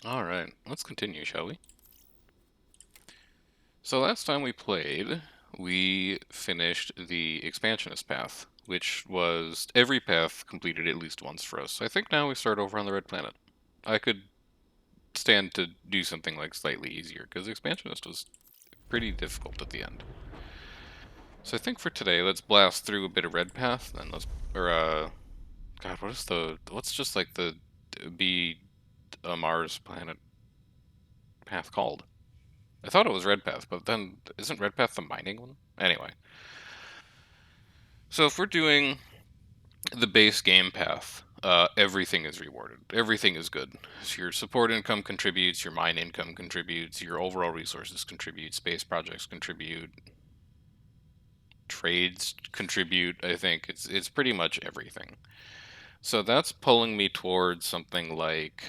Alright, let's continue, shall we? So last time we played, we finished the expansionist path, which was every path completed at least once for us. So I think now we start over on the red planet. I could stand to do something like slightly easier, because expansionist was pretty difficult at the end. So I think for today, let's blast through a bit of red path, then God, what's just like the be a Mars planet path called? I thought it was red path, but then isn't red path the mining one? Anyway, so if we're doing the base game path, everything is rewarded. Everything is good. So your support income contributes, your mine income contributes, your overall resources contribute, space projects contribute, trades contribute. I think it's pretty much everything. So that's pulling me towards something like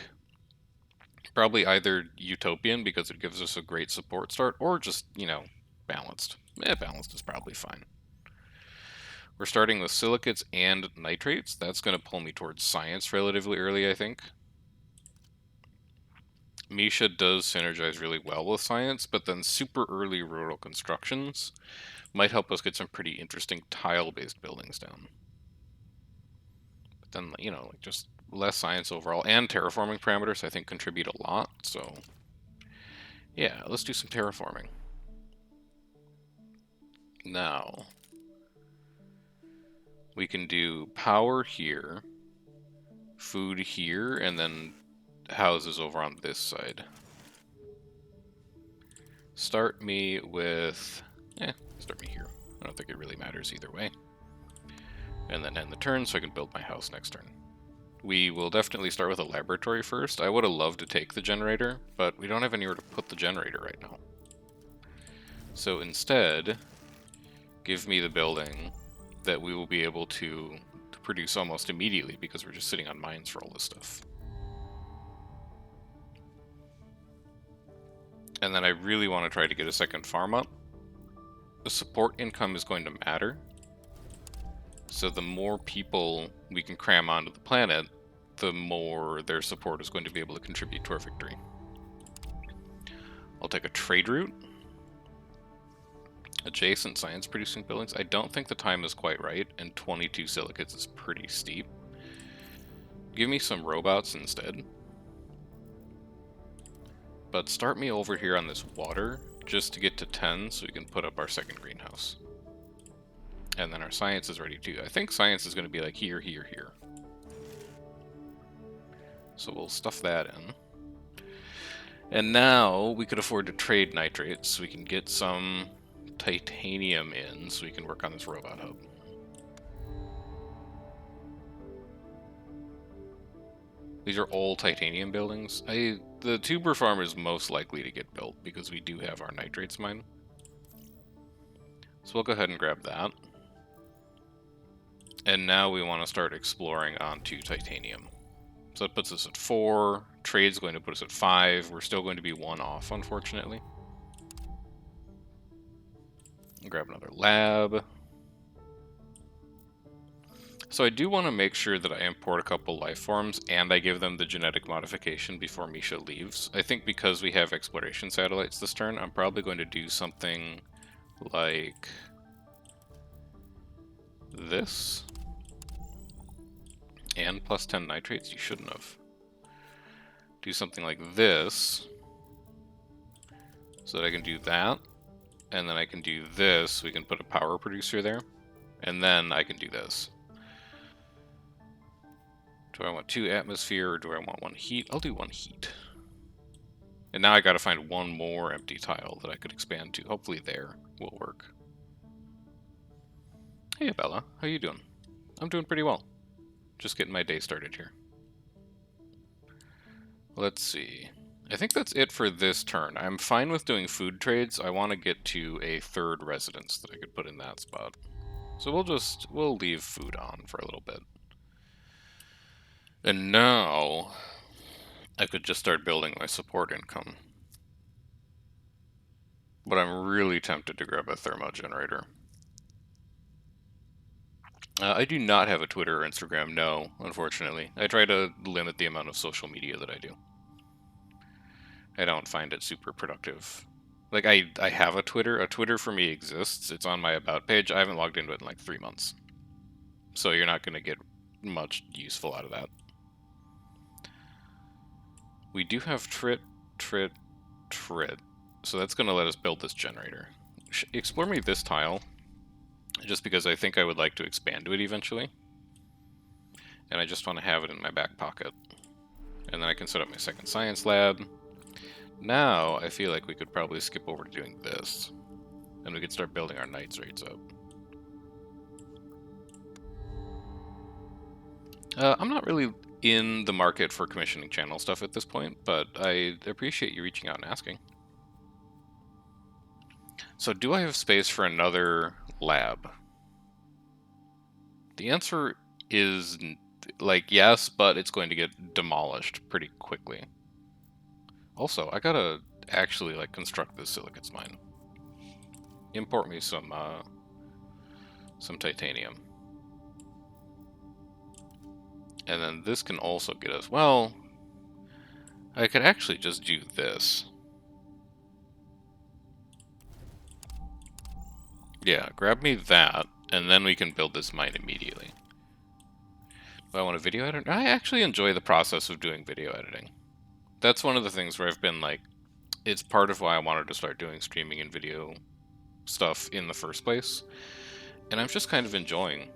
probably either utopian because it gives us a great support start, or just balanced. Balanced is probably fine. We're starting with silicates and nitrates. That's going to pull me towards science relatively early, I think. Misha does synergize really well with science, but then super early rural constructions might help us get some pretty interesting tile-based buildings down. But then, like just less science overall, and terraforming parameters I think contribute a lot, so yeah, let's do some terraforming. Now, we can do power here, food here, and then houses over on this side. Start me with... start me here. I don't think it really matters either way. And then end the turn so I can build my house next turn. We will definitely start with a laboratory first. I would have loved to take the generator, but we don't have anywhere to put the generator right now. So instead, give me the building that we will be able to produce almost immediately because we're just sitting on mines for all this stuff. And then I really want to try to get a second farm up. The support income is going to matter. So the more people we can cram onto the planet, the more their support is going to be able to contribute to our victory. I'll take a trade route. Adjacent science producing buildings. I don't think the time is quite right, and 22 silicates is pretty steep. Give me some robots instead. But start me over here on this water, just to get to 10 so we can put up our second greenhouse. And then our science is ready too. I think science is going to be like here, here, here. So we'll stuff that in. And now we could afford to trade nitrates so we can get some titanium in so we can work on this robot hub. These are all titanium buildings. The tuber farm is most likely to get built because we do have our nitrates mine. So we'll go ahead and grab that. And now we want to start exploring onto titanium. So that puts us at 4. Trade's going to put us at 5. We're still going to be 1 off, unfortunately. Grab another lab. So I do want to make sure that I import a couple life forms and I give them the genetic modification before Misha leaves. I think because we have exploration satellites this turn, I'm probably going to do something like this. And plus 10 nitrates, you shouldn't have. Do something like this so that I can do that. And then I can do this, we can put a power producer there. And then I can do this. Do I want 2 atmosphere or do I want 1 heat? I'll do 1 heat. And now I gotta find 1 more empty tile that I could expand to. Hopefully there will work. Hey Bella, how you doing? I'm doing pretty well. Just getting my day started here. Let's see. I think that's it for this turn. I'm fine with doing food trades. I want to get to a 3rd residence that I could put in that spot. So we'll leave food on for a little bit. And now I could just start building my support income. But I'm really tempted to grab a thermo generator. I do not have a Twitter or Instagram, no, unfortunately. I try to limit the amount of social media that I do. I don't find it super productive. Like, I have a Twitter. A Twitter for me exists. It's on my About page. I haven't logged into it in like 3 months. So you're not going to get much useful out of that. We do have trit. So that's going to let us build this generator. Explore me this tile, just because I think I would like to expand to it eventually. And I just want to have it in my back pocket. And then I can set up my second science lab. Now, I feel like we could probably skip over to doing this. And we could start building our knights rates up. I'm not really in the market for commissioning channel stuff at this point, but I appreciate you reaching out and asking. So do I have space for another lab? The answer is like yes, but it's going to get demolished pretty quickly. Also, I gotta actually like construct this silicates mine. Import me some titanium. And then this can also get us, well, I could actually just do this. Yeah, grab me that, and then we can build this mine immediately. Do I want a video editor? I actually enjoy the process of doing video editing. That's one of the things where I've been like, it's part of why I wanted to start doing streaming and video stuff in the first place. And I'm just kind of enjoying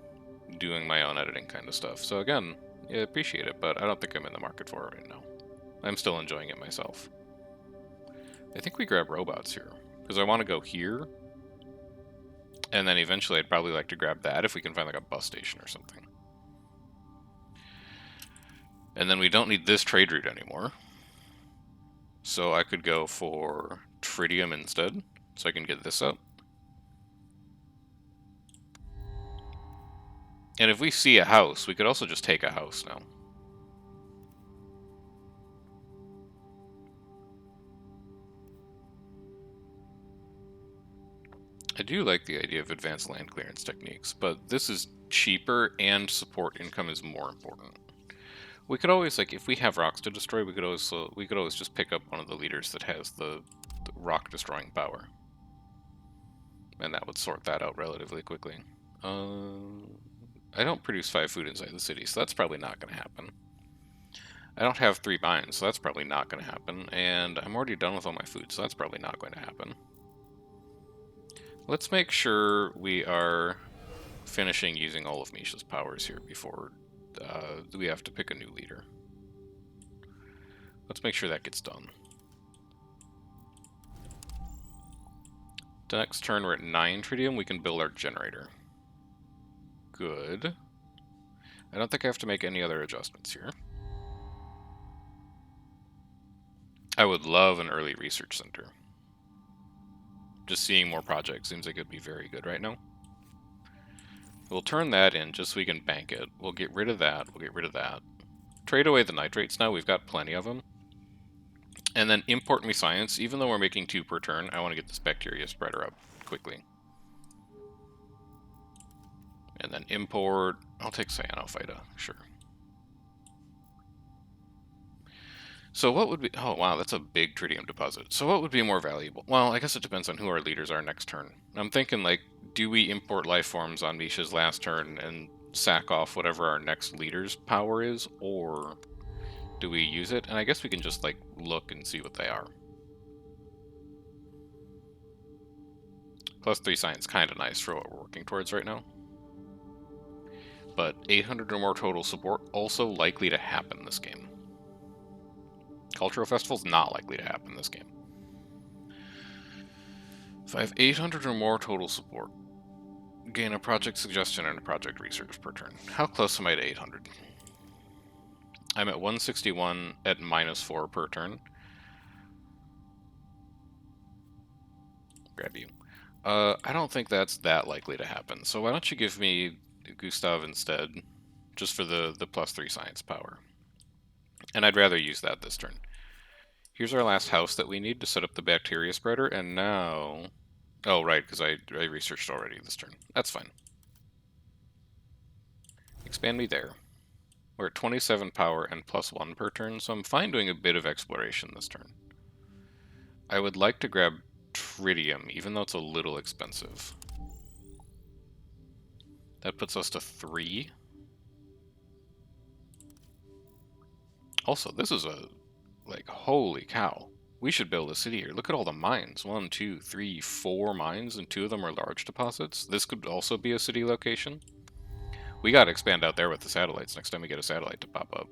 doing my own editing kind of stuff. So again, I appreciate it, but I don't think I'm in the market for it right now. I'm still enjoying it myself. I think we grab robots here, because I want to go here, and then eventually I'd probably like to grab that if we can find like a bus station or something. And then we don't need this trade route anymore. So I could go for tritium instead, so I can get this up. And if we see a house, we could also just take a house now. I do like the idea of advanced land clearance techniques, but this is cheaper and support income is more important. We could always, like, if we have rocks to destroy, we could always just pick up one of the leaders that has the rock destroying power, and that would sort that out relatively quickly. I don't produce 5 food inside the city, so that's probably not going to happen. I don't have 3 mines, so that's probably not going to happen, and I'm already done with all my food, so that's probably not going to happen. Let's make sure we are finishing using all of Misha's powers here before we have to pick a new leader. Let's make sure that gets done. The next turn we're at 9 tritium, we can build our generator. Good. I don't think I have to make any other adjustments here. I would love an early research center. Just seeing more projects seems like it'd be very good right now. We'll turn that in just so we can bank it. We'll get rid of that. We'll get rid of that. Trade away the nitrates now. We've got plenty of them. And then import me science. Even though we're making 2 per turn, I want to get this bacteria spreader up quickly. And then import... I'll take cyanophyta, sure. So what would be... Oh, wow, that's a big tritium deposit. So what would be more valuable? Well, I guess it depends on who our leaders are next turn. I'm thinking, like, do we import life forms on Misha's last turn and sack off whatever our next leader's power is? Or do we use it? And I guess we can just, like, look and see what they are. +3 science, kind of nice for what we're working towards right now. But 800 or more total support, also likely to happen this game. Cultural Festival's not likely to happen this game. If I have 800 or more total support, gain a project suggestion and a project research per turn. How close am I to 800? I'm at 161 at -4 per turn. Grab you. I don't think that's that likely to happen, so why don't you give me Gustav instead, just for the +3 science power. And I'd rather use that this turn. Here's our last house that we need to set up the bacteria spreader, and now... Oh, right, because I researched already this turn. That's fine. Expand me there. We're at 27 power and +1 per turn, so I'm fine doing a bit of exploration this turn. I would like to grab tritium, even though it's a little expensive. That puts us to 3. Also, this is a, like, holy cow. We should build a city here. Look at all the mines. 1, 2, 3, 4 mines, and 2 of them are large deposits. This could also be a city location. We gotta expand out there with the satellites next time we get a satellite to pop up.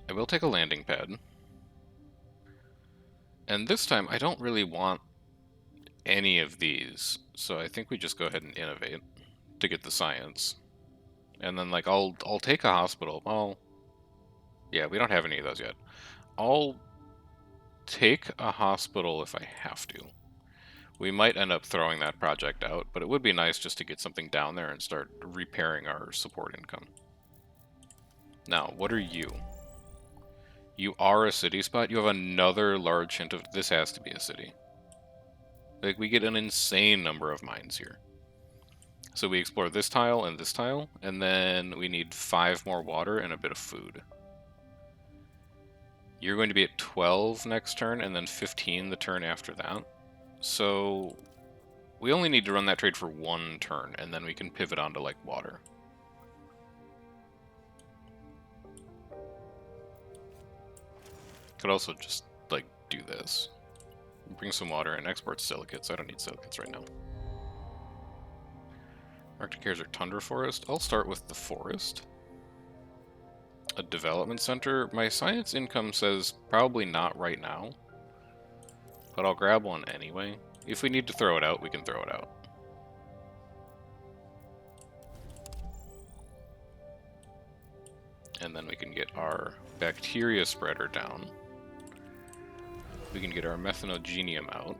I will take a landing pad. And this time, I don't really want any of these, so I think we just go ahead and innovate to get the science. And then, like, I'll take a hospital. Well, yeah, we don't have any of those yet. I'll take a hospital if I have to. We might end up throwing that project out, but it would be nice just to get something down there and start repairing our support income. Now, what are you? You are a city spot? You have another large hint of... This has to be a city. Like, we get an insane number of mines here. So we explore this tile, and then we need 5 more water and a bit of food. You're going to be at 12 next turn, and then 15 the turn after that. So we only need to run that trade for 1 turn, and then we can pivot onto, like, water. Could also just, like, do this. Bring some water and export silicates. I don't need silicates right now. Arctic Hares or Tundra Forest? I'll start with the forest. A development center. My science income says probably not right now, but I'll grab one anyway. If we need to throw it out, we can throw it out. And then we can get our bacteria spreader down. We can get our methanogenium out.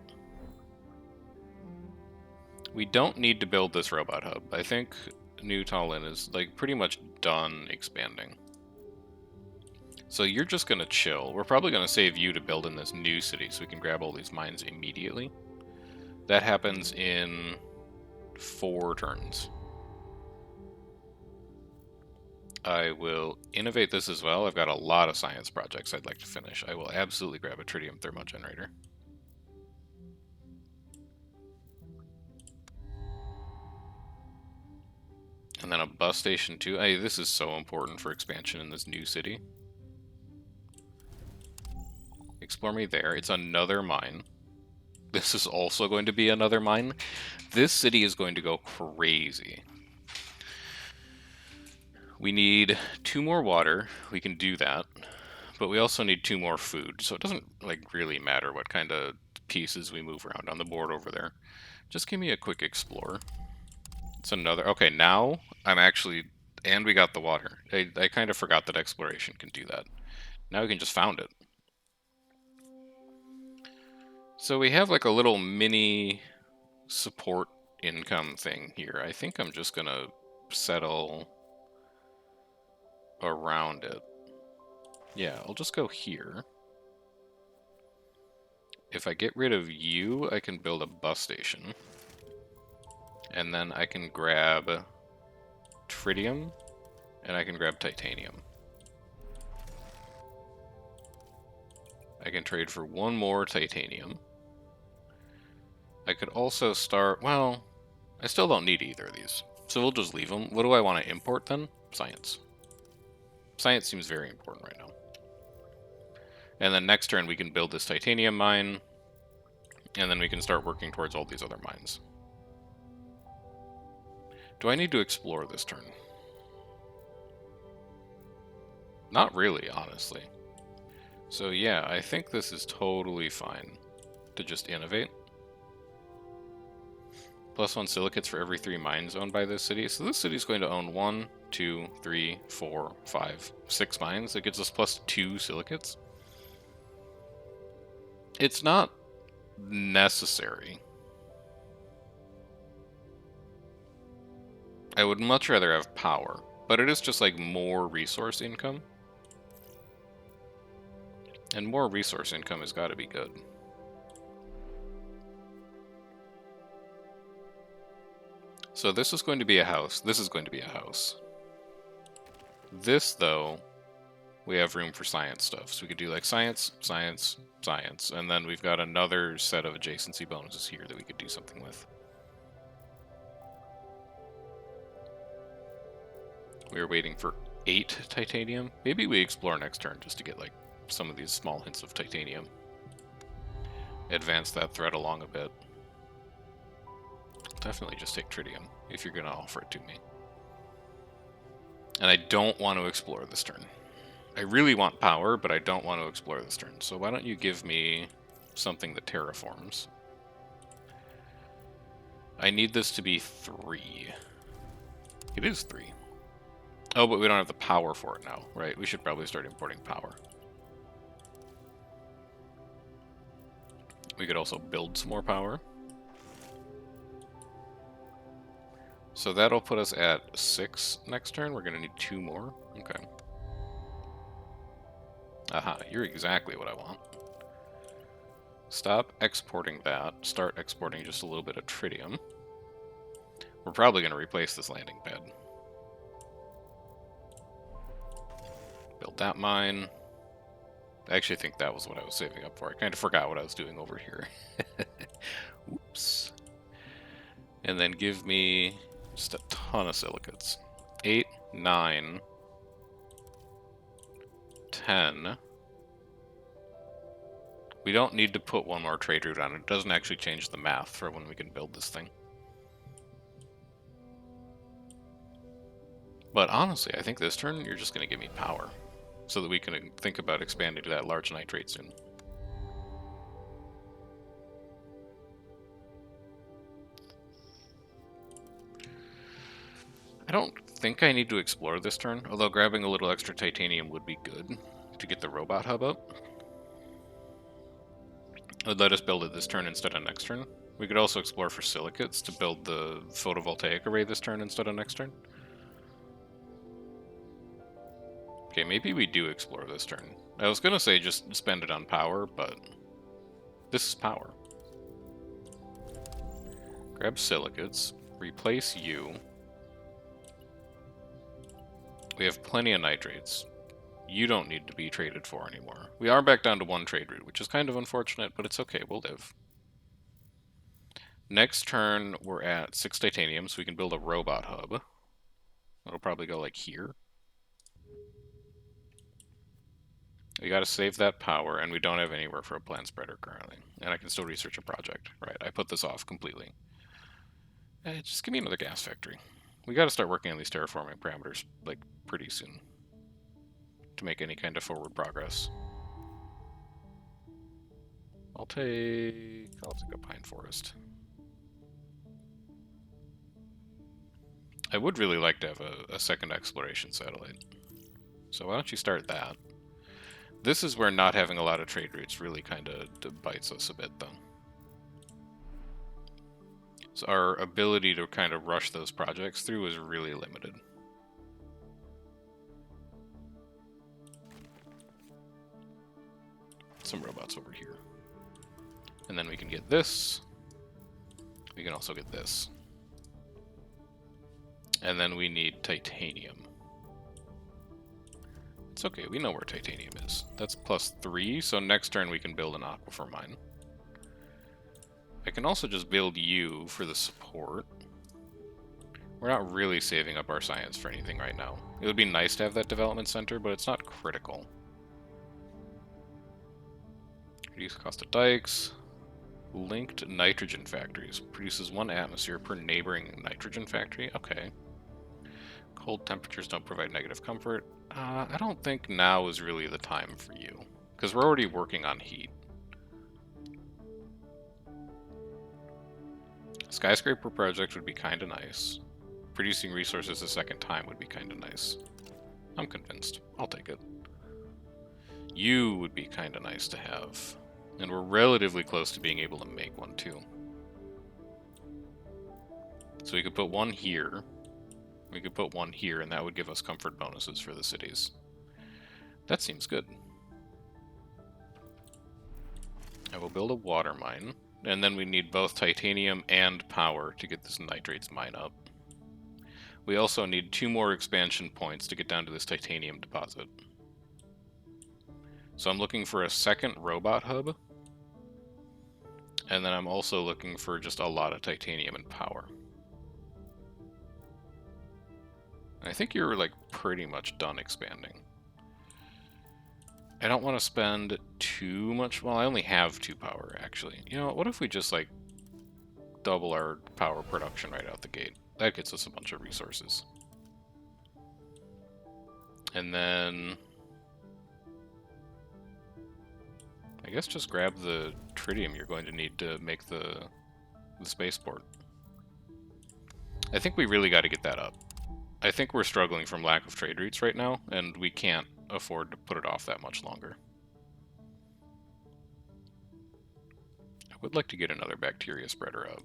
We don't need to build this robot hub. I think New Tallinn is, like, pretty much done expanding. So you're just going to chill. We're probably going to save you to build in this new city so we can grab all these mines immediately. That happens in 4 turns. I will innovate this as well. I've got a lot of science projects I'd like to finish. I will absolutely grab a tritium thermogenerator. And then a bus station too. Hey, this is so important for expansion in this new city. Explore me there. It's another mine. This is also going to be another mine. This city is going to go crazy. We need 2 more water. We can do that. But we also need 2 more food. So it doesn't, like, really matter what kind of pieces we move around on the board over there. Just give me a quick explore. It's another... Okay, now I'm actually... And we got the water. I kind of forgot that exploration can do that. Now we can just found it. So we have, like, a little mini support income thing here. I think I'm just going to settle around it. Yeah, I'll just go here. If I get rid of you, I can build a bus station. And then I can grab tritium, and I can grab titanium. I can trade for 1 more titanium. I could also start... Well, I still don't need either of these, so we'll just leave them. What do I want to import then? Science. Science seems very important right now. And then next turn we can build this titanium mine, and then we can start working towards all these other mines. Do I need to explore this turn? Not really, honestly. So yeah, I think this is totally fine to just innovate. +1 silicates for every 3 mines owned by this city. So this city is going to own 1, 2, 3, 4, 5, 6 mines. It gives us +2 silicates. It's not necessary. I would much rather have power, but it is just, like, more resource income. And more resource income has got to be good. So this is going to be a house. This is going to be a house. This, though, we have room for science stuff. So we could do like science, science, science, and then we've got another set of adjacency bonuses here that we could do something with. We were waiting for 8 titanium. Maybe we explore next turn just to get like some of these small hints of titanium. Advance that thread along a bit. Definitely just take tritium if you're going to offer it to me. And I don't want to explore this turn. I really want power, but I don't want to explore this turn. So why don't you give me something that terraforms? I need this to be 3. It is 3. Oh, but we don't have the power for it now, right? We should probably start importing power. We could also build some more power. So that'll put us at 6 next turn. We're going to need 2 more. Okay. Aha, you're exactly what I want. Stop exporting that. Start exporting just a little bit of tritium. We're probably going to replace this landing pad. Build that mine. I actually think that was what I was saving up for. I kind of forgot what I was doing over here. Oops. And then give me just a ton of silicates. 8, 9, 10. We don't need to put one more trade route on it. It doesn't actually change the math for when we can build this thing. But honestly, I think this turn you're just going to give me power so that we can think about expanding to that large nitrate soon. I don't think I need to explore this turn, although grabbing a little extra titanium would be good to get the robot hub up. It would let us build it this turn instead of next turn. We could also explore for silicates to build the photovoltaic array this turn instead of next turn. Okay, maybe we do explore this turn. I was gonna say just spend it on power, but this is power. Grab silicates, replace you. We have plenty of nitrates. You don't need to be traded for anymore. We are back down to 1 trade route, which is kind of unfortunate, but it's okay, we'll live. Next turn, we're at 6 titanium, so we can build a robot hub. It'll probably go like here. We gotta save that power, and we don't have anywhere for a plant spreader currently. And I can still research a project. Right, I put this off completely. Just give me another gas factory. We gotta start working on these terraforming parameters, like, pretty soon. To make any kind of forward progress. I'll take a pine forest. I would really like to have a second exploration satellite. So why don't you start that? This is where not having a lot of trade routes really kind of bites us a bit, though. So our ability to kind of rush those projects through is really limited. Some robots over here. And then we can get this. We can also get this. And then we need titanium. It's okay, we know where titanium is. That's +3, so next turn we can build an aquifer mine. I can also just build you for the support. We're not really saving up our science for anything right now. It would be nice to have that development center, but it's not critical. Reduce cost of dikes. Linked nitrogen factories. Produces 1 atmosphere per neighboring nitrogen factory. Okay. Cold temperatures don't provide negative comfort. I don't think now is really the time for you, because we're already working on heat. Skyscraper project would be kind of nice. Producing resources a second time would be kind of nice. I'm convinced. I'll take it. You would be kind of nice to have. And we're relatively close to being able to make one, too. So we could put 1 here. We could put 1 here, and that would give us comfort bonuses for the cities. That seems good. I will build a water mine, and then we need both titanium and power to get this nitrates mine up. We also need 2 more expansion points to get down to this titanium deposit. So I'm looking for a second robot hub. And then I'm also looking for just a lot of titanium and power. I think you're, like, pretty much done expanding. I don't want to spend too much... Well, I only have 2 power, actually. You know, what if we just, like, double our power production right out the gate? That gets us a bunch of resources. And then... I guess just grab the tritium you're going to need to make the spaceport. I think we really got to get that up. I think we're struggling from lack of trade routes right now, and we can't afford to put it off that much longer. I would like to get another bacteria spreader out.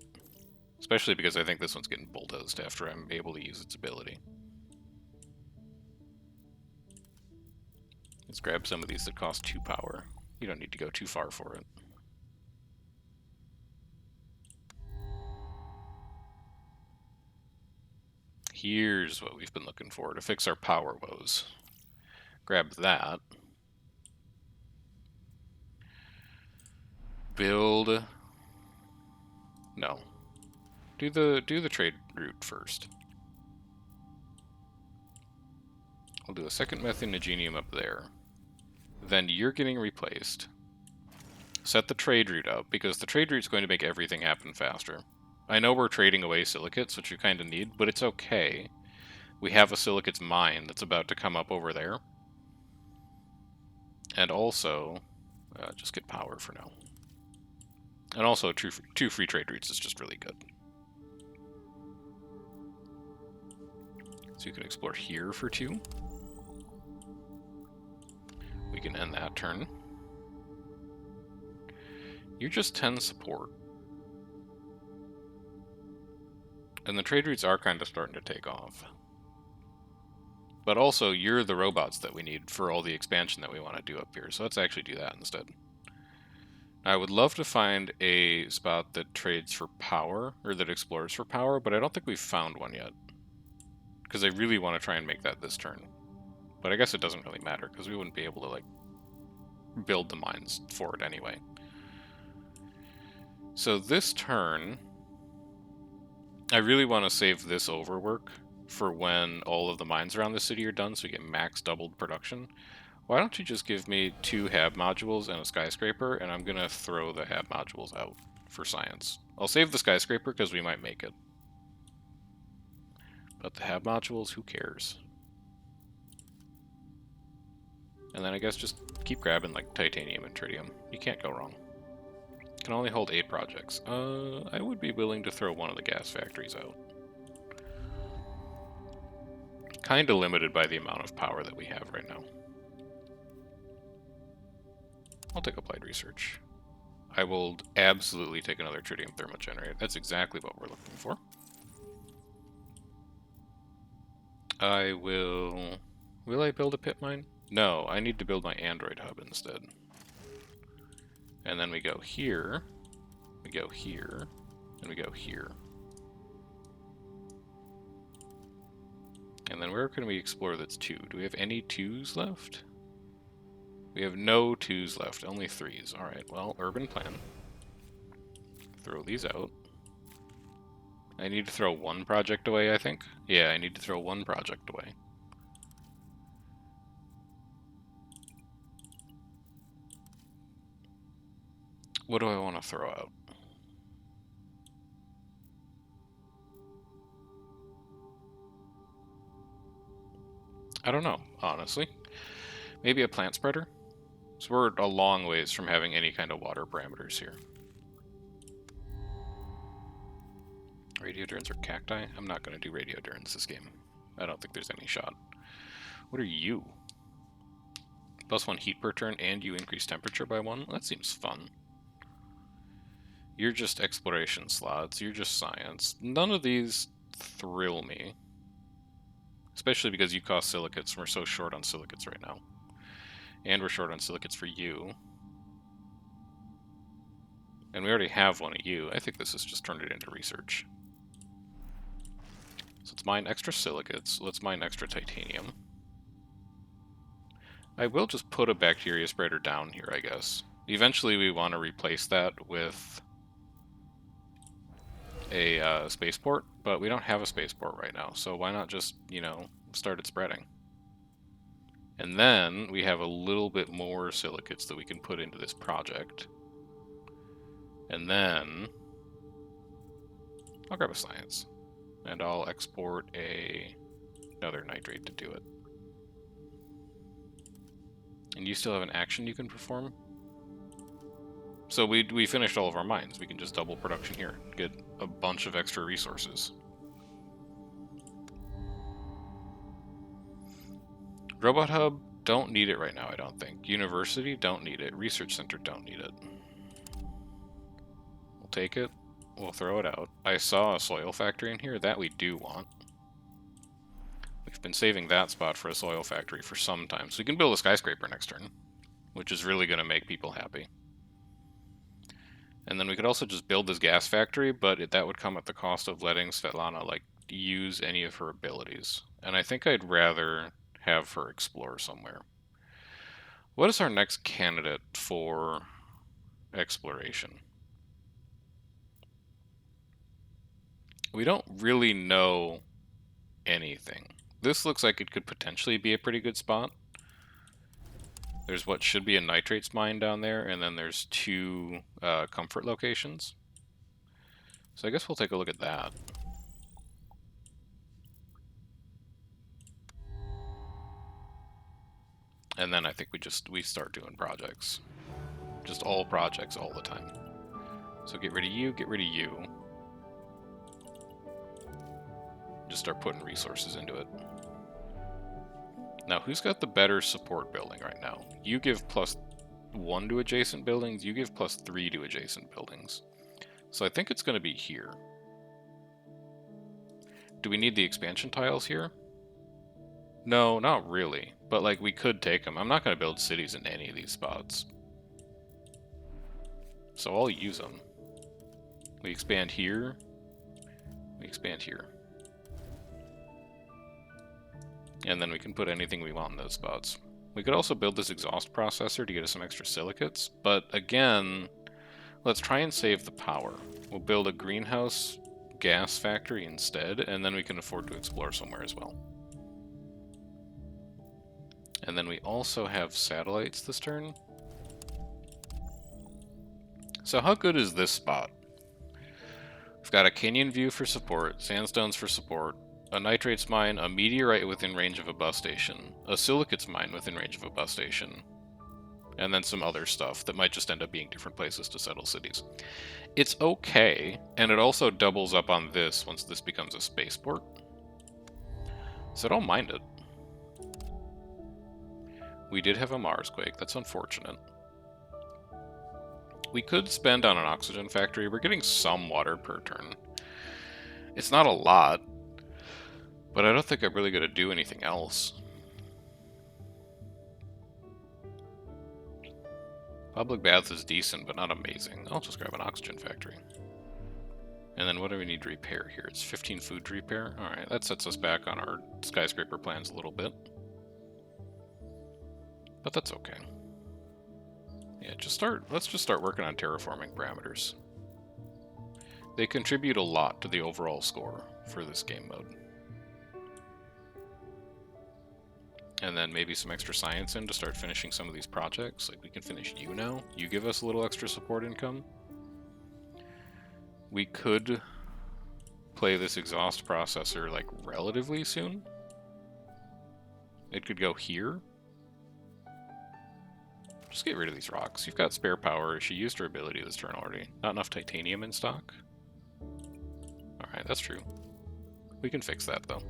Especially because I think this one's getting bulldozed after I'm able to use its ability. Let's grab some of these that cost 2 power. You don't need to go too far for it. Here's what we've been looking for to fix our power woes. Grab that. Build... No. Do the trade route first. I'll do a second methanogenium up there. Then you're getting replaced. Set the trade route up, because the trade route's going to make everything happen faster. I know we're trading away silicates, which you kind of need, but it's okay. We have a silicates mine that's about to come up over there. And also, just get power for now. And also, 2 free trade routes is just really good. So you can explore here for 2. We can end that turn. You're just 10 support. And the trade routes are kind of starting to take off. But also, you're the robots that we need for all the expansion that we want to do up here, so let's actually do that instead. I would love to find a spot that trades for power, or that explores for power, but I don't think we've found one yet. Because I really want to try and make that this turn. But I guess it doesn't really matter, because we wouldn't be able to, like, build the mines for it anyway. So this turn, I really want to save this overwork for when all of the mines around the city are done, so we get max doubled production. Why don't you just give me 2 HAB modules and a skyscraper, and I'm going to throw the HAB modules out for science. I'll save the skyscraper because we might make it. But the HAB modules, who cares? And then I guess just keep grabbing, like, titanium and tritium. You can't go wrong. Can only hold 8 projects. I would be willing to throw one of the gas factories out. Kinda limited by the amount of power that we have right now. I'll take applied research. I will absolutely take another tritium thermogenerator. That's exactly what we're looking for. I will... Will I build a pit mine? No, I need to build my android hub instead. And then we go here, we go here, and we go here. And then where can we explore that's 2? Do we have any 2s left? We have no 2s left, only 3s. Alright, well, urban plan. Throw these out. I need to throw 1 project away, I think. Yeah, I need to throw 1 project away. What do I want to throw out? I don't know, honestly. Maybe a plant spreader? So we're a long ways from having any kind of water parameters here. Radiodurans or cacti? I'm not going to do radiodurans this game. I don't think there's any shot. What are you? +1 heat per turn, and you increase temperature by 1? That seems fun. You're just exploration slots. You're just science. None of these thrill me. Especially because you cost silicates, and we're so short on silicates right now. And we're short on silicates for you. And we already have one of you. I think this has just turned it into research. So let's mine extra silicates. Let's mine extra titanium. I will just put a bacteria spreader down here, I guess. Eventually we want to replace that with a spaceport, but we don't have a spaceport right now, so why not just, you know, start it spreading? And then we have a little bit more silicates that we can put into this project. And then I'll grab a science, and I'll export another nitrate to do it. And you still have an action you can perform? So we finished all of our mines. We can just double production here. Get a bunch of extra resources. Robot Hub, don't need it right now, I don't think. University, don't need it. Research Center, don't need it. We'll take it. We'll throw it out. I saw a soil factory in here. That we do want. We've been saving that spot for a soil factory for some time. So we can build a skyscraper next turn, which is really going to make people happy. And then we could also just build this gas factory, but that would come at the cost of letting Svetlana, like, use any of her abilities. And I think I'd rather have her explore somewhere. What is our next candidate for exploration? We don't really know anything. This looks like it could potentially be a pretty good spot. There's what should be a nitrates mine down there, and then there's 2 comfort locations. So I guess we'll take a look at that. And then I think we start doing projects. Just all projects all the time. So get rid of you, get rid of you. Just start putting resources into it. Now, who's got the better support building right now? You give +1 to adjacent buildings, you give +3 to adjacent buildings. So I think it's going to be here. Do we need the expansion tiles here? No, not really. But, like, we could take them. I'm not going to build cities in any of these spots. So I'll use them. We expand here. We expand here. And then we can put anything we want in those spots. We could also build this exhaust processor to get us some extra silicates, but again, let's try and save the power. We'll build a greenhouse gas factory instead, and then we can afford to explore somewhere as well. And then we also have satellites this turn. So how good is this spot? We've got a canyon view for support, sandstones for support, a nitrates mine, a meteorite within range of a bus station, a silicates mine within range of a bus station, and then some other stuff that might just end up being different places to settle cities. It's okay, and it also doubles up on this once this becomes a spaceport. So don't mind it. We did have a Marsquake, that's unfortunate. We could spend on an oxygen factory. We're getting some water per turn. It's not a lot, but I don't think I'm really going to do anything else. Public bath is decent, but not amazing. I'll just grab an oxygen factory. And then what do we need to repair here? It's 15 food to repair. Alright, that sets us back on our skyscraper plans a little bit. But that's okay. Yeah, let's just start working on terraforming parameters. They contribute a lot to the overall score for this game mode. And then maybe some extra science in to start finishing some of these projects. Like, we can finish you now. You give us a little extra support income. We could play this exhaust processor, like, relatively soon. It could go here. Just get rid of these rocks. You've got spare power. She used her ability this turn already. Not enough titanium in stock. Alright, that's true. We can fix that, though.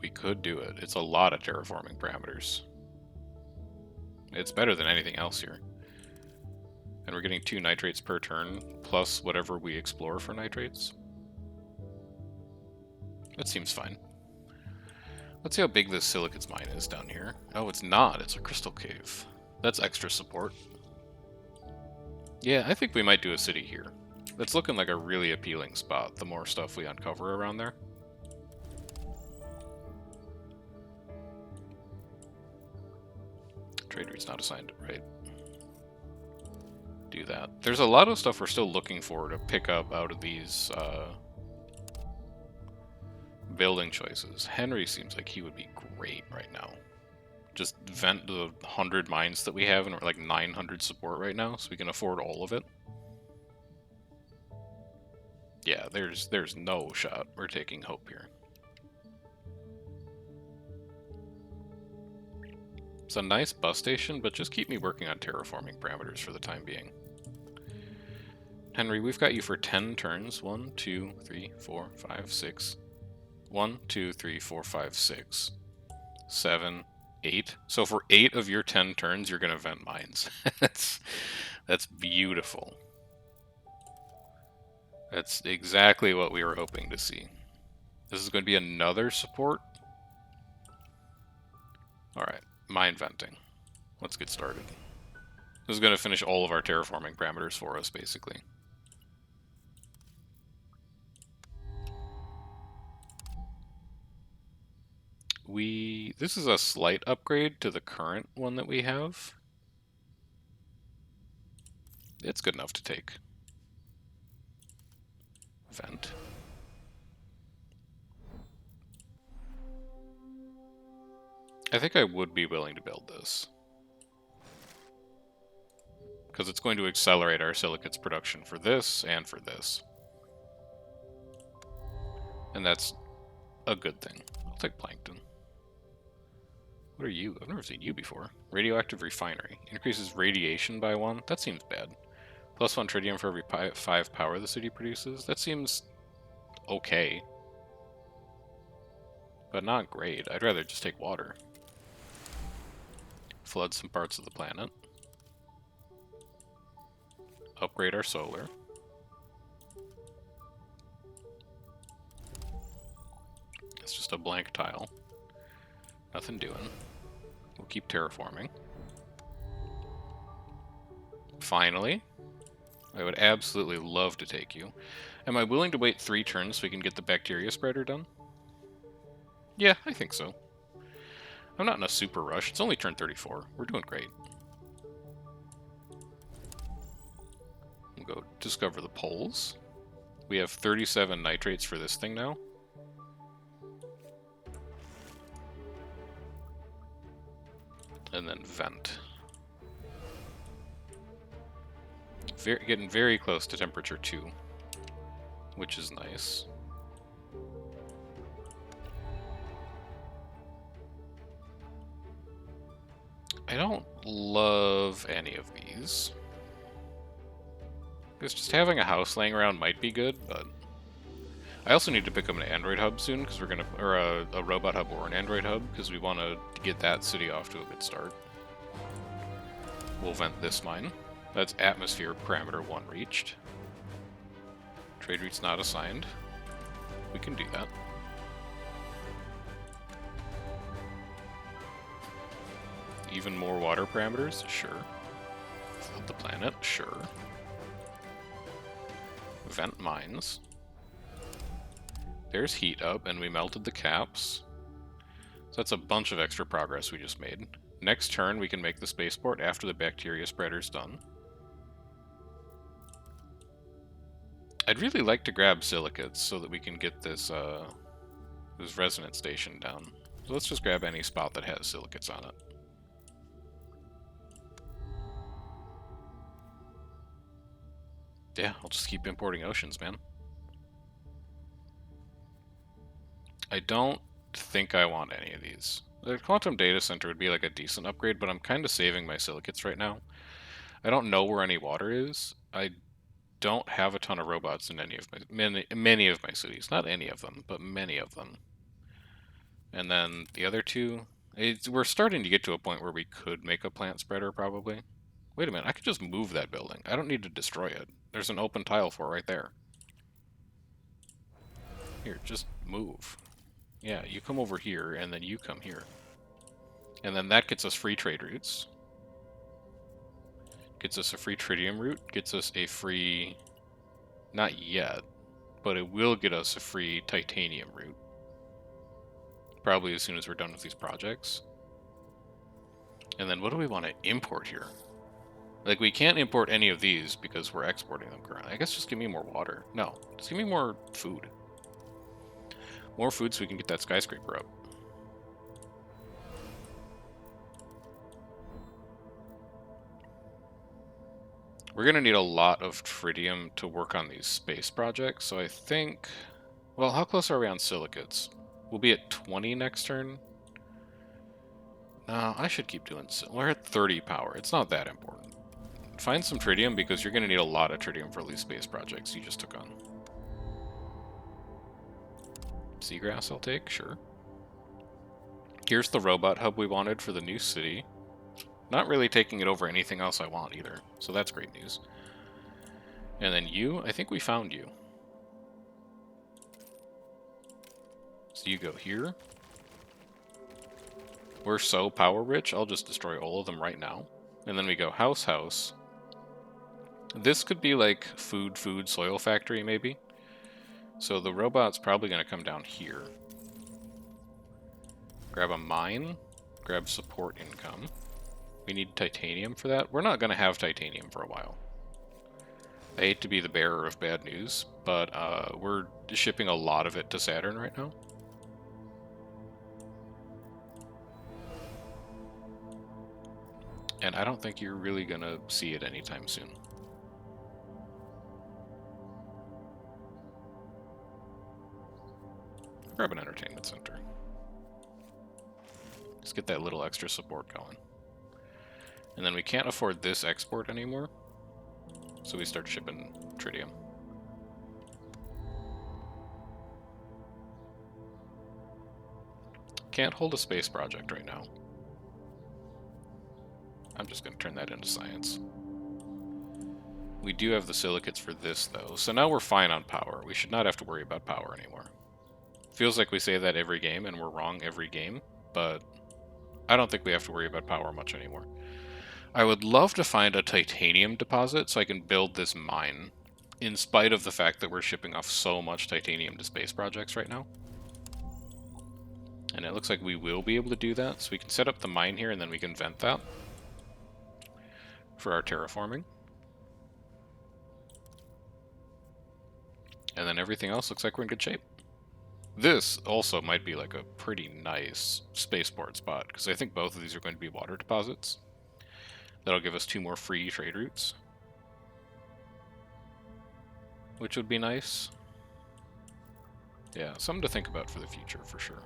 We could do it. It's a lot of terraforming parameters. It's better than anything else here. And we're getting 2 nitrates per turn, plus whatever we explore for nitrates. That seems fine. Let's see how big this silicates mine is down here. Oh, it's not. It's a crystal cave. That's extra support. Yeah, I think we might do a city here. That's looking like a really appealing spot, the more stuff we uncover around there. Trade route's not assigned, right? Do that. There's a lot of stuff we're still looking for to pick up out of these building choices. Henry seems like he would be great right now. Just vent the 100 mines that we have, and we're like 900 support right now, so we can afford all of it. Yeah, there's no shot we're taking Hope here. It's a nice bus station, but just keep me working on terraforming parameters for the time being. Henry, we've got you for 10 turns. 1, 2, 3, 4, 5, 6. 1, 2, 3, 4, 5, 6. 7, 8. So for 8 of your 10 turns, you're going to vent mines. That's beautiful. That's exactly what we were hoping to see. This is going to be another support. Alright, mine venting. Let's get started. This is going to finish all of our terraforming parameters for us, basically. This is a slight upgrade to the current one that we have. It's good enough to take. Vent. I think I would be willing to build this, because it's going to accelerate our silicates production for this and for this. And that's a good thing. I'll take plankton. What are you? I've never seen you before. Radioactive refinery. Increases radiation by 1. That seems bad. +1 tritium for every 5 power the city produces. That seems okay, but not great. I'd rather just take water. Flood some parts of the planet. Upgrade our solar. It's just a blank tile. Nothing doing. We'll keep terraforming. Finally, I would absolutely love to take you. Am I willing to wait 3 turns so we can get the bacteria spreader done? Yeah, I think so. I'm not in a super rush. It's only turn 34. We're doing great. We'll go discover the poles. We have 37 nitrates for this thing now. And then vent. Getting very close to temperature 2, which is nice. I don't love any of these. Because just having a house laying around might be good, but I also need to pick up an Android hub soon, because we're gonna, or a robot hub or an Android hub, because we want to get that city off to a good start. We'll vent this mine. That's atmosphere parameter 1 reached. Trade route's not assigned. We can do that. Even more water parameters? Sure. Flood the planet? Sure. Vent mines. There's heat up, and we melted the caps. So that's a bunch of extra progress we just made. Next turn, we can make the spaceport after the bacteria spreader's done. I'd really like to grab silicates so that we can get this resonance station down. So let's just grab any spot that has silicates on it. Yeah, I'll just keep importing oceans, man. I don't think I want any of these. The quantum data center would be like a decent upgrade, but I'm kind of saving my silicates right now. I don't know where any water is. I don't have a ton of robots in any of many of my cities. Not any of them, but many of them. And then the other two, we're starting to get to a point where we could make a plant spreader, probably. Wait a minute, I could just move that building. I don't need to destroy it. There's an open tile for it right there. Here, just move. Yeah, you come over here, and then you come here. And then that gets us free trade routes. Gets us a free tritium route. Gets us a free Not yet, but it will get us a free titanium route. Probably as soon as we're done with these projects. And then what do we want to import here? Like, we can't import any of these because we're exporting them currently. I guess just give me more water. No, just give me more food. More food so we can get that skyscraper up. We're going to need a lot of tritium to work on these space projects, so I think... Well, how close are we on silicates? We'll be at 20 next turn. No, I should keep doing... We're at 30 power. It's not that important. Find some tritium because you're going to need a lot of tritium for these space projects you just took on. Seagrass I'll take, sure. Here's the robot hub we wanted for the new city. Not really taking it over anything else I want either, so that's great news. And then you, I think we found you. So you go here. We're so power rich, I'll just destroy all of them right now. And then we go house, house. This could be like food, soil factory maybe. So the robot's probably going to come down here. Grab a mine, grab support income. We need titanium for that. We're not going to have titanium for a while. I hate to be the bearer of bad news, but we're shipping a lot of it to Saturn right now. And I don't think you're really going to see it anytime soon. Grab an entertainment center. Let's get that little extra support going. And then we can't afford this export anymore, so we start shipping tritium. Can't hold a space project right now. I'm just going to turn that into science. We do have the silicates for this, though, so now we're fine on power. We should not have to worry about power anymore. Feels like we say that every game, and we're wrong every game, but I don't think we have to worry about power much anymore. I would love to find a titanium deposit so I can build this mine, in spite of the fact that we're shipping off so much titanium to space projects right now. And it looks like we will be able to do that, so we can set up the mine here and then we can vent that for our terraforming. And then everything else looks like we're in good shape. This also might be like a pretty nice spaceport spot, because I think both of these are going to be water deposits. That'll give us 2 more free trade routes, which would be nice. Yeah, something to think about for the future, for sure.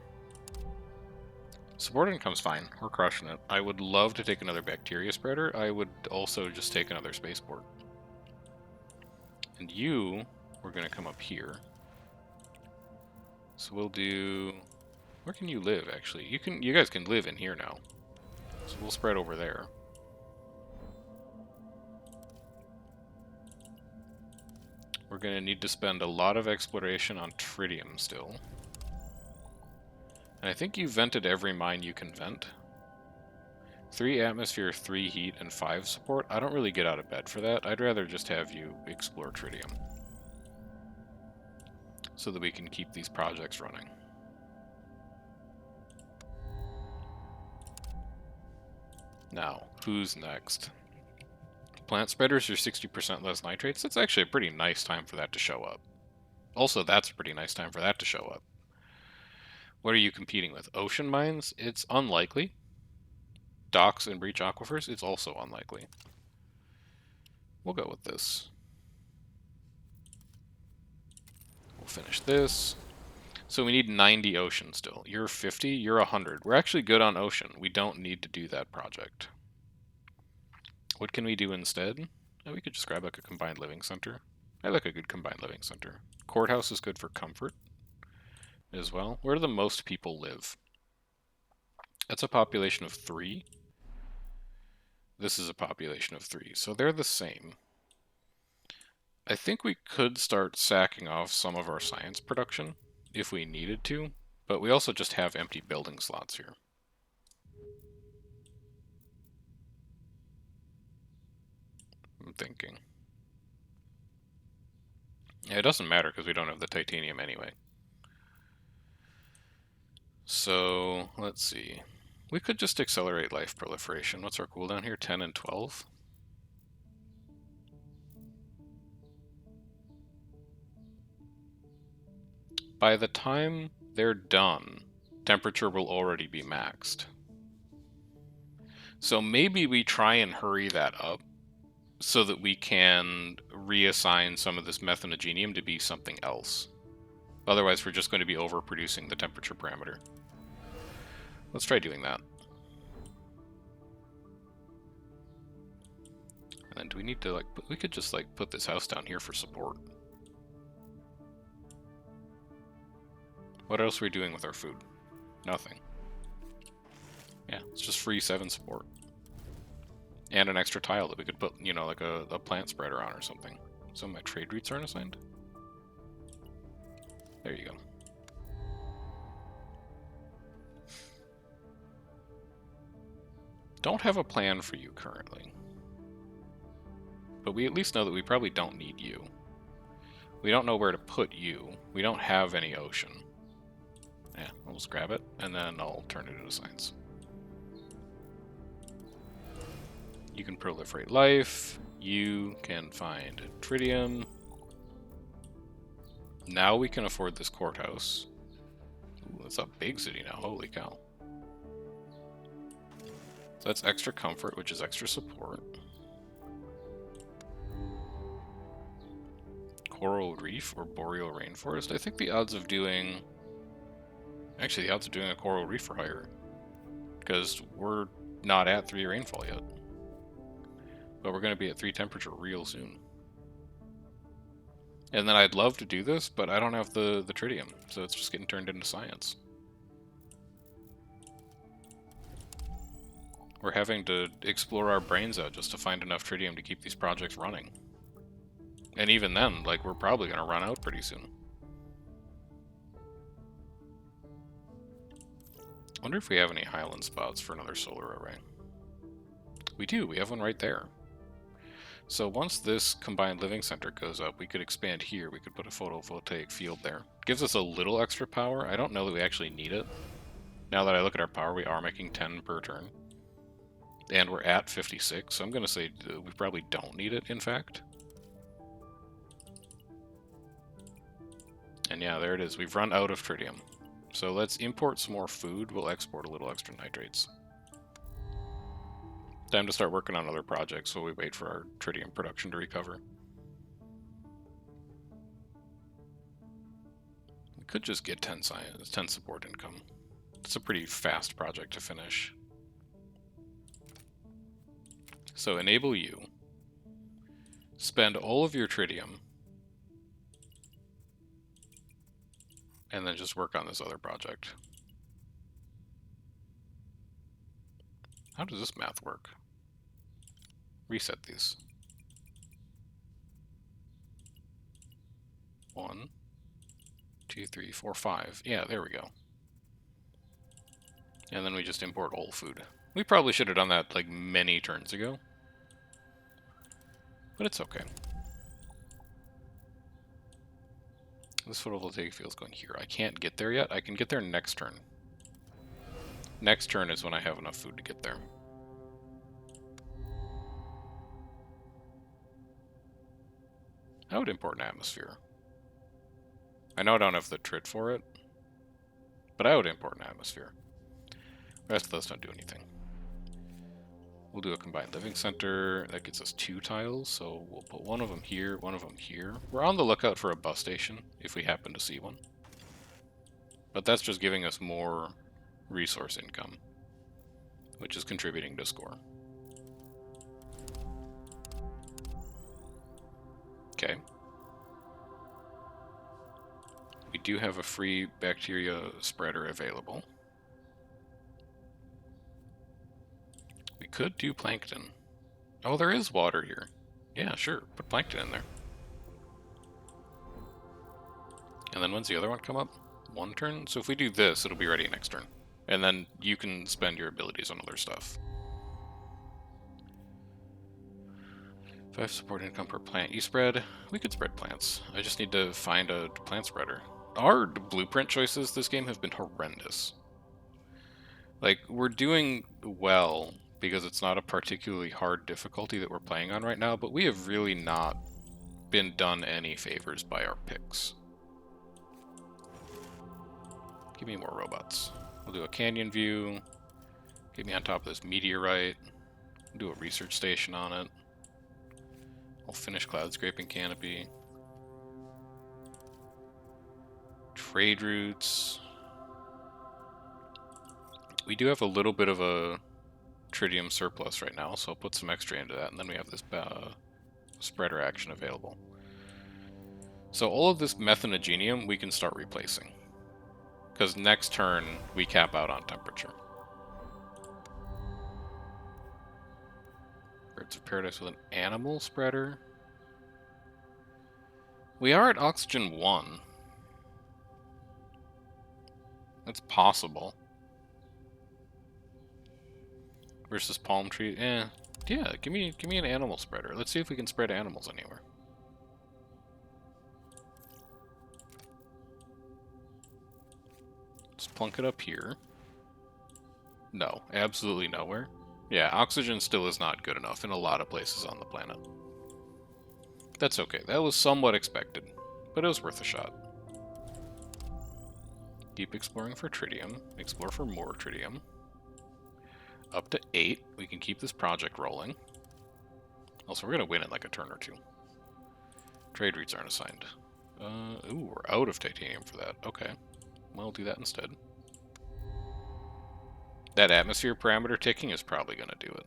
Support income's fine. We're crushing it. I would love to take another bacteria spreader. I would also just take another spaceport. And you, we're going to come up here. So we'll do... Where can you live, actually? You guys can live in here now. So we'll spread over there. We're going to need to spend a lot of exploration on tritium still. And I think you vented every mine you can vent. 3 atmosphere, 3 heat, and 5 support. I don't really get out of bed for that. I'd rather just have you explore tritium, so that we can keep these projects running. Now, who's next? Plant spreaders are 60% less nitrates. That's actually a pretty nice time for that to show up. Also, that's a pretty nice time for that to show up. What are you competing with? Ocean mines? It's unlikely. Docks and breach aquifers? It's also unlikely. We'll go with this. We'll finish this. So we need 90 ocean still. You're 50, you're 100. We're actually good on ocean. We don't need to do that project. What can we do instead? Oh, we could just grab like a combined living center. I like a good combined living center. Courthouse is good for comfort as well. Where do the most people live? That's a population of 3. This is a population of 3, so they're the same. I think we could start sacking off some of our science production if we needed to, but we also just have empty building slots here. I'm thinking. Yeah, it doesn't matter because we don't have the titanium anyway. So, let's see. We could just accelerate life proliferation. What's our cooldown here? 10 and 12? By the time they're done, temperature will already be maxed. So maybe we try and hurry that up so that we can reassign some of this methanogenium to be something else. Otherwise, we're just going to be overproducing the temperature parameter. Let's try doing that. And then do we need to, like, we could just, like, put this house down here for support. What else are we doing with our food? Nothing. Yeah, it's just free 7 support. And an extra tile that we could put, you know, like a plant spreader on or something. Some of my trade routes aren't assigned. There you go. Don't have a plan for you currently. But we at least know that we probably don't need you. We don't know where to put you. We don't have any ocean. Yeah, I'll just grab it, and then I'll turn it into science. You can proliferate life. You can find tritium. Now we can afford this courthouse. Ooh, that's a big city now. Holy cow. So that's extra comfort, which is extra support. Coral reef or boreal rainforest. I think the odds of doing... Actually, the odds of doing a coral reef are higher. Because we're not at 3 rainfall yet. But we're going to be at 3 temperature real soon. And then I'd love to do this, but I don't have the tritium, so it's just getting turned into science. We're having to explore our brains out just to find enough tritium to keep these projects running. And even then, like, we're probably going to run out pretty soon. I wonder if we have any highland spots for another solar array. We do, we have one right there. So once this combined living center goes up, we could expand here. We could put a photovoltaic field there. Gives us a little extra power. I don't know that we actually need it. Now that I look at our power, we are making 10 per turn. And we're at 56, so I'm going to say we probably don't need it, in fact. And yeah, there it is. We've run out of tritium. So let's import some more food. We'll export a little extra nitrates. Time to start working on other projects while we wait for our tritium production to recover. We could just get 10 science, 10 support income. It's a pretty fast project to finish. So enable you. Spend all of your tritium. And then just work on this other project. How does this math work? Reset these. 1, 2, 3, 4, 5. Yeah, there we go. And then we just import all food. We probably should have done that like many turns ago. But it's okay. This photovoltaic field's going here. I can't get there yet. I can get there next turn. Next turn is when I have enough food to get there. I would import an atmosphere. I know I don't have the trit for it, but I would import an atmosphere. The rest of those don't do anything. We'll do a combined living center. That gets us 2 tiles, so we'll put one of them here, one of them here. We're on the lookout for a bus station, if we happen to see one. But that's just giving us more resource income, which is contributing to score. Okay. We do have a free bacteria spreader available. We could do plankton. Oh, there is water here. Yeah, sure. Put plankton in there. And then when's the other one come up? 1 turn? So if we do this, it'll be ready next turn. And then you can spend your abilities on other stuff. 5 support income per plant you spread. We could spread plants. I just need to find a plant spreader. Our blueprint choices this game have been horrendous. Like, we're doing well because it's not a particularly hard difficulty that we're playing on right now, but we have really not been done any favors by our picks. Give me more robots. We'll do a canyon view. Get me on top of this meteorite. Do a research station on it. I'll finish cloud scraping canopy. Trade routes. We do have a little bit of a tritium surplus right now, so I'll put some extra into that, and then we have this spreader action available. So all of this methanogenium we can start replacing, because next turn we cap out on temperature. Birds of Paradise with an animal spreader. We are at oxygen 1. That's possible. Versus palm tree. Yeah, give me an animal spreader. Let's see if we can spread animals anywhere. Let's plunk it up here. No, absolutely nowhere. Yeah, oxygen still is not good enough in a lot of places on the planet. That's okay. That was somewhat expected, but it was worth a shot. Keep exploring for tritium. Explore for more tritium. Up to 8. We can keep this project rolling. Also, we're going to win in like a turn or two. Trade routes aren't assigned. Ooh, we're out of titanium for that. Okay. We'll do that instead. That atmosphere parameter ticking is probably going to do it.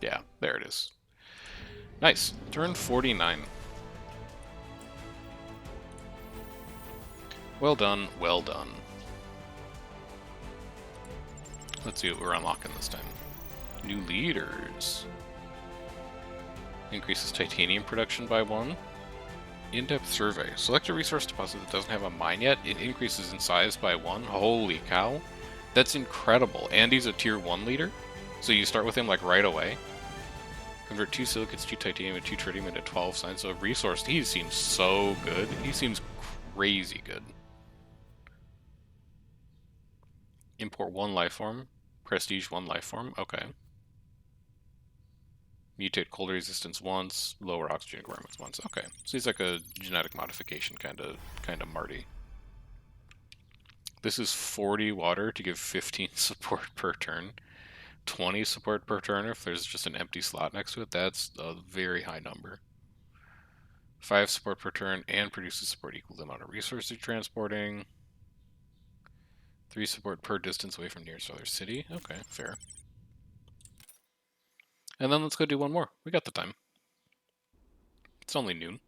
Yeah, there it is. Nice. Turn 49. Well done, well done. Let's see what we're unlocking this time. New leaders. Increases titanium production by 1. In-depth survey. Select a resource deposit that doesn't have a mine yet. It increases in size by 1. Holy cow. That's incredible. And he's a tier 1 leader. So you start with him like right away. Convert 2 silicates, 2 titanium, and 2 tritium into 12 signs of resource. He seems so good. He seems crazy good. Import 1 lifeform. Prestige 1 lifeform. Okay. Mutate cold resistance once. Lower oxygen requirements once. Okay. So he's like a genetic modification kind of Marty. This is 40 water to give 15 support per turn. 20 support per turn if there's just an empty slot next to it. That's a very high number. 5 support per turn and produces support equal to the amount of resources you're transporting. 3 support per distance away from nearest other city. Okay, fair. And then let's go do one more. We got the time. It's only noon.